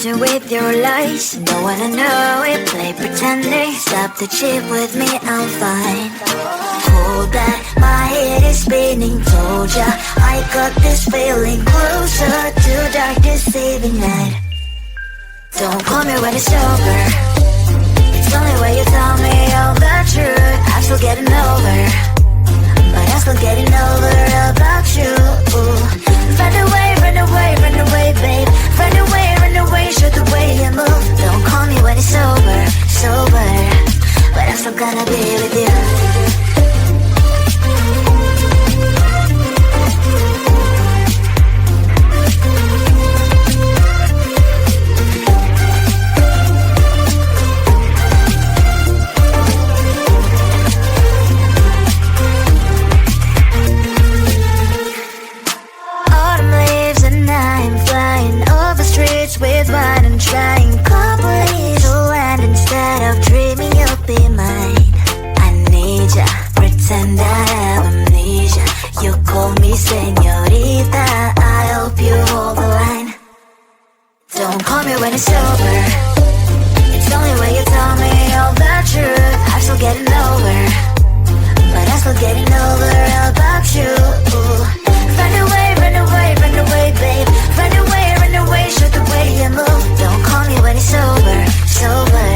illusion with your lies. Don't wanna know it, play pretending. Stop the cheat with me, I'm fine. Hold back, my head is spinning. Told ya, I got this feeling. Closer to dark deceiving night. Don't call me when it's over. It's only when you tell me all the truth. I'm still getting over, but I'm still getting over about you. Run away, run away, run away, babe. Run away, show the way you move. Don't call me when it's over, sober, but I'm still gonna be with you. With what I'm trying, complete to land instead of dreaming you'll be mine. I need ya, pretend I have amnesia. You call me señorita, I hope you hold the line. Don't call me when it's over. It's only when you tell me all the truth. I'm still getting over, but I'm still getting over about you. Run away, run away, run away, babe. Run away, show the way you move. Don't call me when it's over, sober,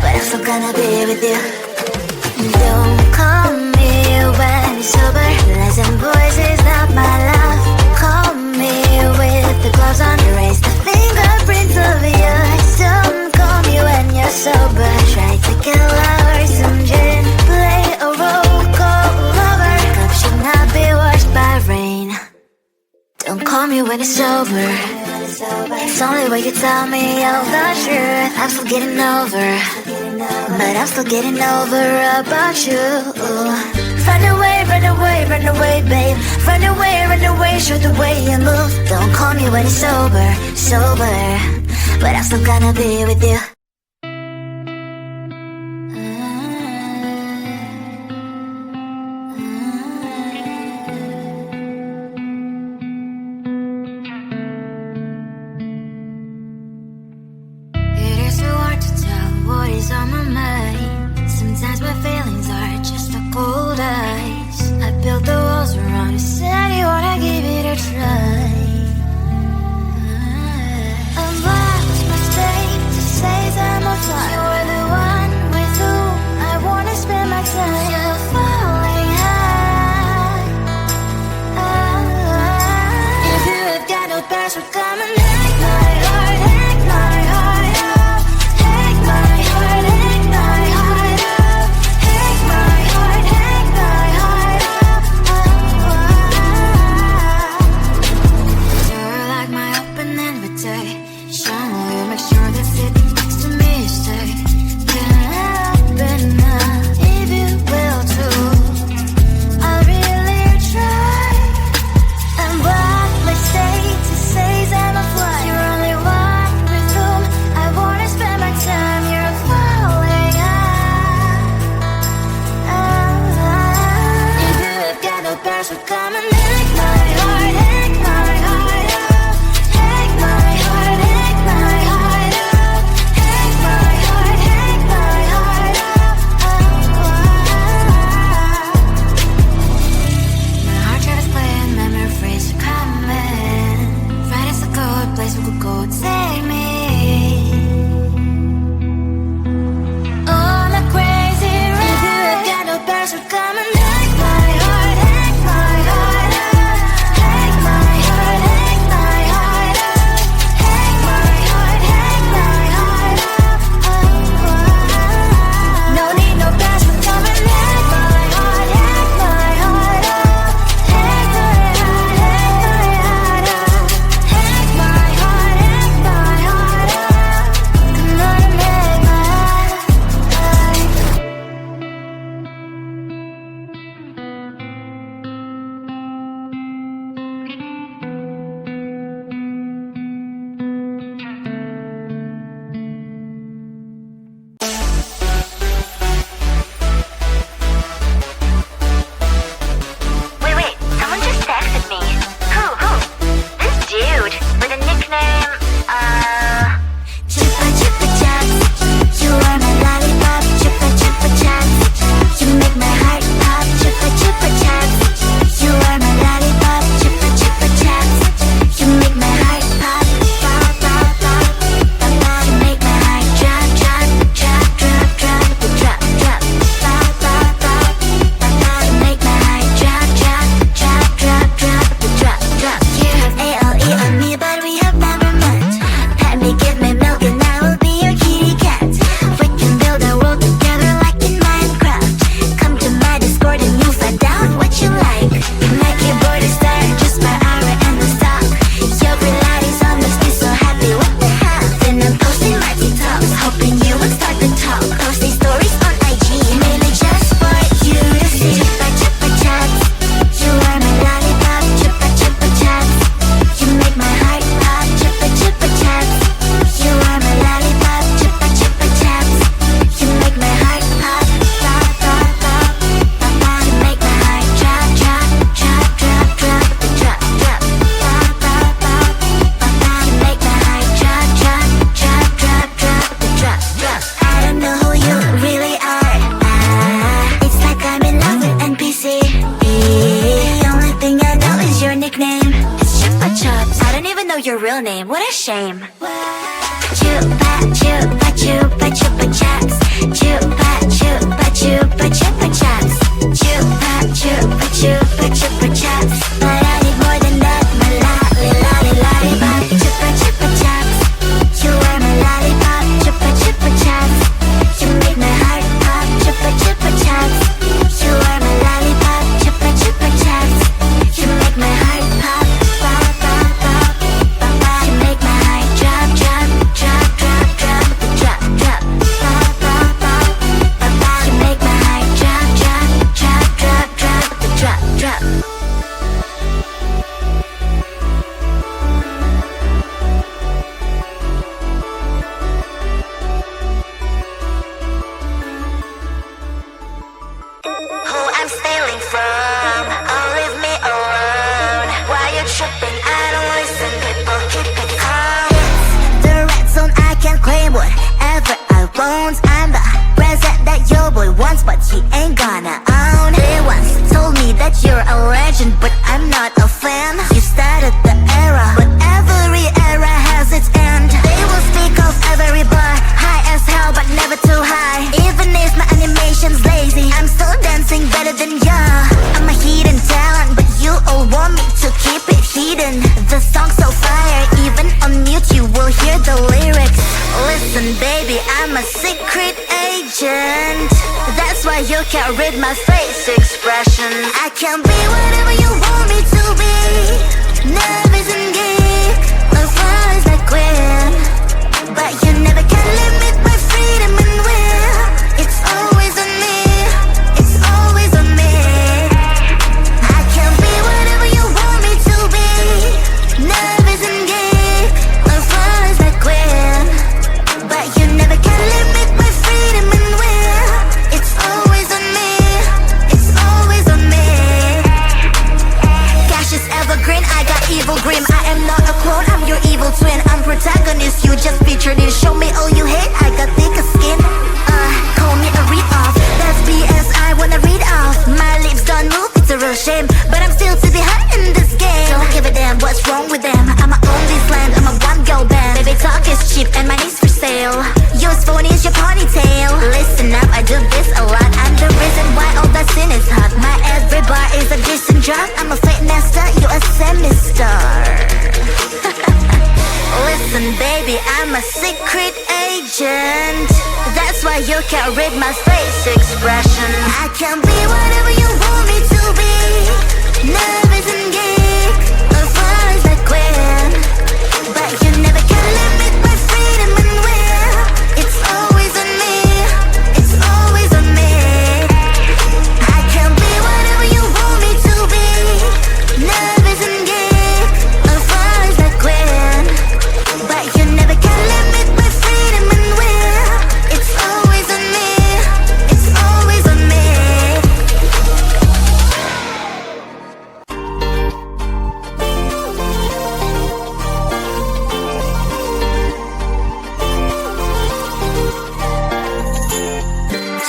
but I'm still gonna be with you. Don't call me when it's over. Lies and voices, not my love. Call me with the gloves on. Erase the fingerprints of yours. Don't call me when you're sober. Try to kill hours, some gin. Play a role, call lover. Cup should not be washed by rain. Don't call me when it's over. It's only when you tell me all the truth. I'm still getting over, but I'm still getting over about you. Run away, run away, run away, babe. Run away, show the way you move. Don't call me when it's over, sober, but I'm still gonna be with you. On my mind, sometimes my feelings are just a cold ice. I built the walls around you, said you wanna give it a try. I've lost my state to say real name, what a shame. Chupa chupa chupa chupa chups. Chupa chupa chupa chupa chups. Chupa chupa chupa chupa chups. But I need more than that, my lollipop. Chupa chupa chups. You are my lollipop. Chupa chupa chups. You make my heart pop. Chupa chupa chups. You are my lollipop. Chupa chupa chups. You make my heart pop. Pop pop pop pop pop. You make my heart drop drop drop drop drop drop drop. Pop pop pop pop pop. You make my heart drop drop drop drop drop drop drop. Who I'm stealing from? Oh, leave me alone. Why you tripping? I don't listen. People keep it calm. It's the red zone. I can claim whatever I want. I'm the present that your boy wants, but he ain't gonna own. They once told me that you're a legend, but I'm not a fan. You started the era, but every era has its end. They will speak of every bar, high as hell, but never too high. Even if my animation's lazy, I'm still dancing better than ya. I'm a hidden talent, but you all want me to keep it hidden. The song's so fire, even on mute you will hear the lyrics. Listen baby, I'm a secret agent. That's why you can't read my face expression. I can be whatever you want me to be. Nervous and geek, or flies like queen. But you never can limit my freedom and will. It's always on me, it's always on me. I can be whatever you want me to be. Nervous and geek, or flies like queen. But you never can limit my freedom and will. It's always on me, it's always on me. Cash is evergreen, I got evil grim. I am not a clone, I'm your evil twin. I'm protagonist, you just featured in. Show me all you hate, I got thicker skin. Call me a read-off, that's BS I wanna read off. My lips don't move, it's a real shame, but I'm still to be hot in this game. Don't give a damn what's wrong with them. I'ma own this land, I'm a one-girl band. Baby talk is cheap and money's for sale. Yours phone is your ponytail. Listen up, I do this a lot. I'm the reason why all that sin is hot. My every bar is a decent drop. I'm a fake master, you a semi-star. Listen baby, I'm a secret agent. That's why you can't read my face expression. I can be whatever you want me to be. Nervous and geek, or flies like queen. But you never can limit my freedom and will. It's always on me, it's always on me. I can be whatever you want me to be. Nervous and geek, or flies like queen. But you never can limit my freedom and will. It's always on me, it's always on me.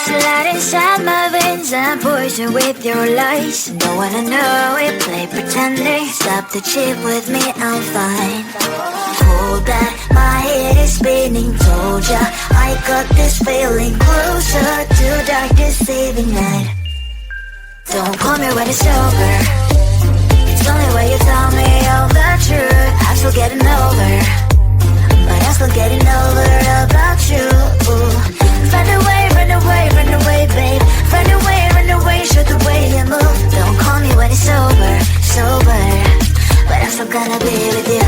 Slide inside my veins and poison with your lies. Don't wanna know it, play pretending. Stop the cheat with me, I'm fine. Hold that, my head is spinning. Told ya, I got this feeling. Closer to dark deceiving night. Don't call me when it's over. It's only when you tell me all the truth. I'm still getting over, but I'm still getting over about you. Run away, run away, run away, babe. Run away, show the way you move. Don't call me when it's over, sober, but I'm still gonna be with you.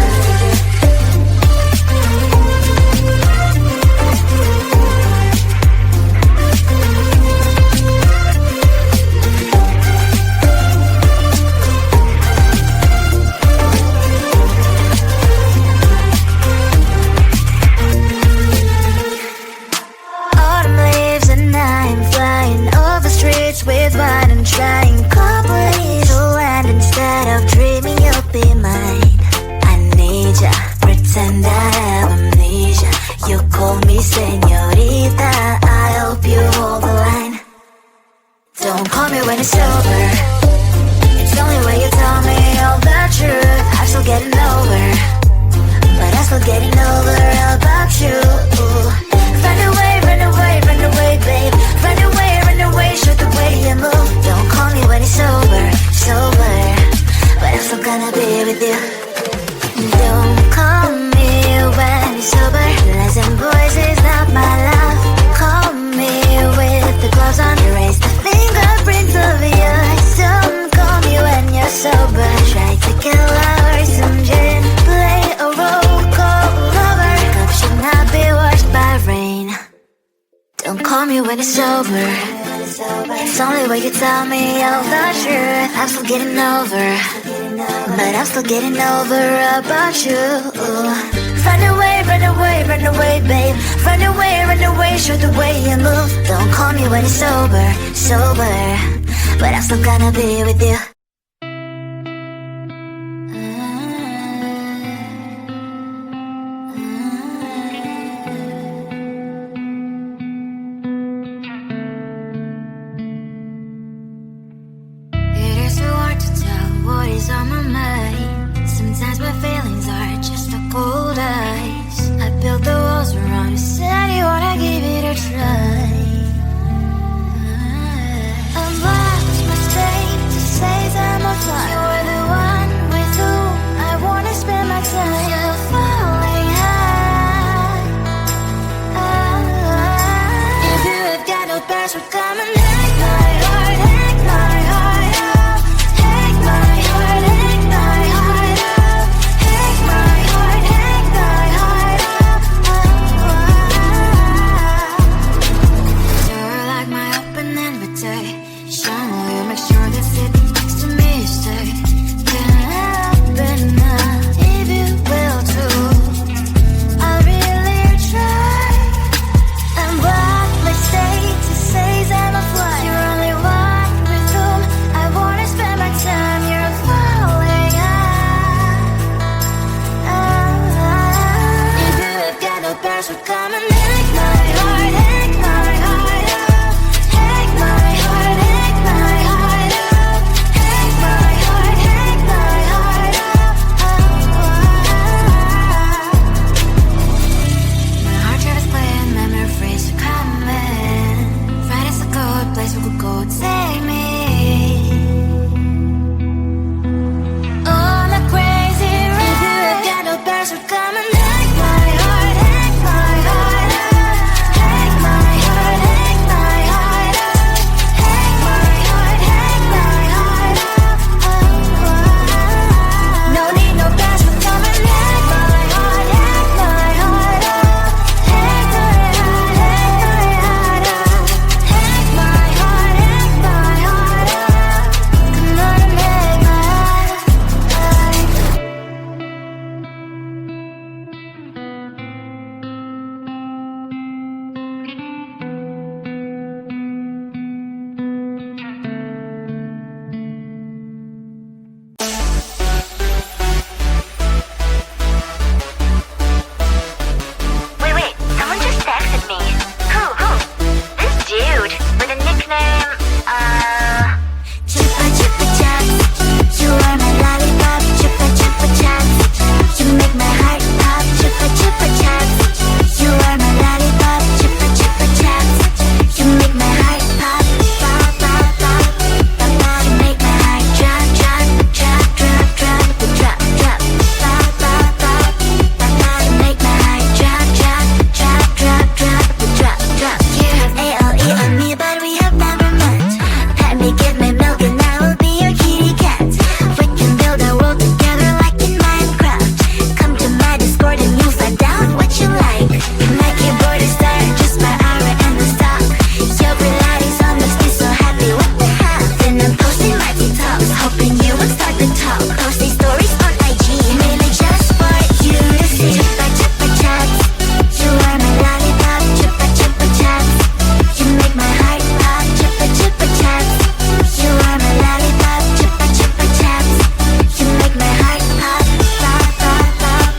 With wine and trying complete to land instead of dreaming you'll be mine. I need ya, pretend I have amnesia. You call me señorita, I hope you hold the line. Don't call me when it's over. It's only when you tell me all the truth. I'm still getting over, Don't call me when it's over. It's only when you tell me all the truth. I'm still getting over, but I'm still getting over about you. Run away, run away, run away, babe. Run away, show the way you move. Don't call me when it's sober, but I'm still gonna be with you. It is so hard to tell what is on my mind. Sometimes my feelings are just a cold ice. I built the walls around you, said you wanna give it a try. I'm lost mistake to say that I'm offline. You're the one with whom I wanna spend my time. You're falling high. If you have got no password, come and hack my heart, hack my heart out. Hack my heart, hack my heart out. Hack my heart, hack my heart out. You're like my open invitation. Will you make sure that sitting next to me you stay? Can't help it now, if you will too. I'll really try. And what mistake to say that I'm flying. You're only one with whom I wanna spend my time. You're falling out. If you have got no password, come and hack my heart, hack my heart out. Hack my heart, hack my heart out. Hack my heart, hack my heart out. My heart tries playing memories are coming. Right as a good place we could go, take me. On a crazy ride. If you have got no password, come and hack my heart, hack my heart out. Hack my heart, hack my heart out. Hack my heart, hack my heart out. No need no password, come and hack my heart, hack my heart out. Hack my heart, hack my heart out. Hack my heart, hack my heart out. Come on and hack my heart. Wait, someone just texted me. Who? This dude with a nickname, Chupa Chupa Chups. You are my lollipop, Chupa Chupa Chups. You make my heart pop, Chupa Chupa Chups. You are my lollipop, Chupa Chupa Chups. You make my heart pop, pop, pop, pop, pop, pop. You make my heart drop, drop, drop, drop, drop, drop, drop, pop, pop, pop, pop, pop. You make my heart drop, drop, drop, drop, drop, drop, drop. You have ALE on me, but we have never met. Let me give me milk and I will be your kitty cat. We can build a world together like in Minecraft. Come to my Discord and you'll find out what you like. My keyboard is there, just my aura and the stock. Your reality's almost be so happy, what the hell? Then I'm posting my TikToks, hoping you will start to talk. Posting stories on IG, mainly just for you to see. Chupa Chupa Chups. You are my lollipop, Chupa Chupa Chups. You make my heart pop, Chupa Chupa Chups. You are my lollipop, Chupa Chupa Chups. You make my heart pop, pop, pop, pop,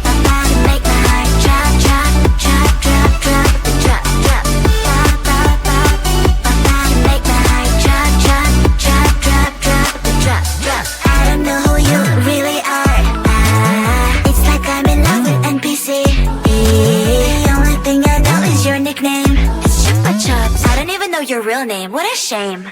pop, pop. You make my heart drop, drop, drop, drop, drop, drop, drop, pop, pop, pop, pop, pop. You make my heart drop, drop, drop, drop, drop, drop, drop. I don't know who you really are. It's like I'm in love with NPC. The only thing I know is your nickname. It's Chupa Chups. I don't even know your real name. What a shame.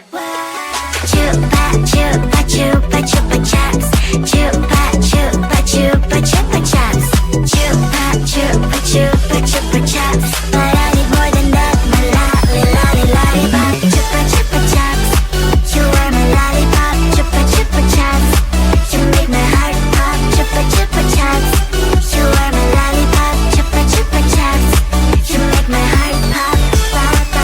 Chupa Chupa Chupa Chupa Chups. Chupa Chupa Chupa Chupa Chups. Chupa Chupa Chupa Chupa Chups. But I need more than that. My lollipop. Chupa Chupa Chups. You are my lollipop, Chupa Chupa Chups. You make my heart pop, Chupa Chupa Chups. You are my lollipop, Chupa Chupa Chups. You make my heart pop, pop, pop.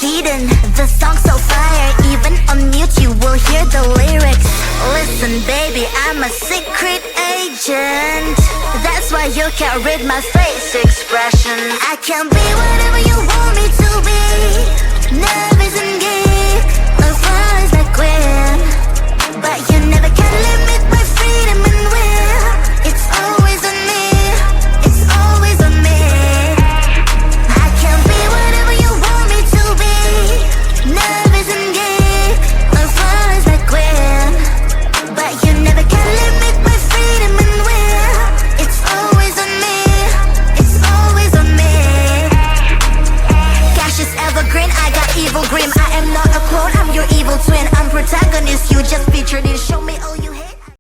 hidden. The song's so fire, even on mute you will hear the lyrics. Listen baby, I'm a secret agent. That's why you can't read my face expression. I can be whatever you want me to be. Nervous and geek, as far as I quit. But you never can limit my freedom and will. It's always on me, it's always on me. I can be whatever you want me to be. Nervous and geek, as far as I quit. But you never can limit my freedom and will. It's always on me, it's always on me. Cash is evergreen, I got evil grim. I am not a clone, I'm your evil twin.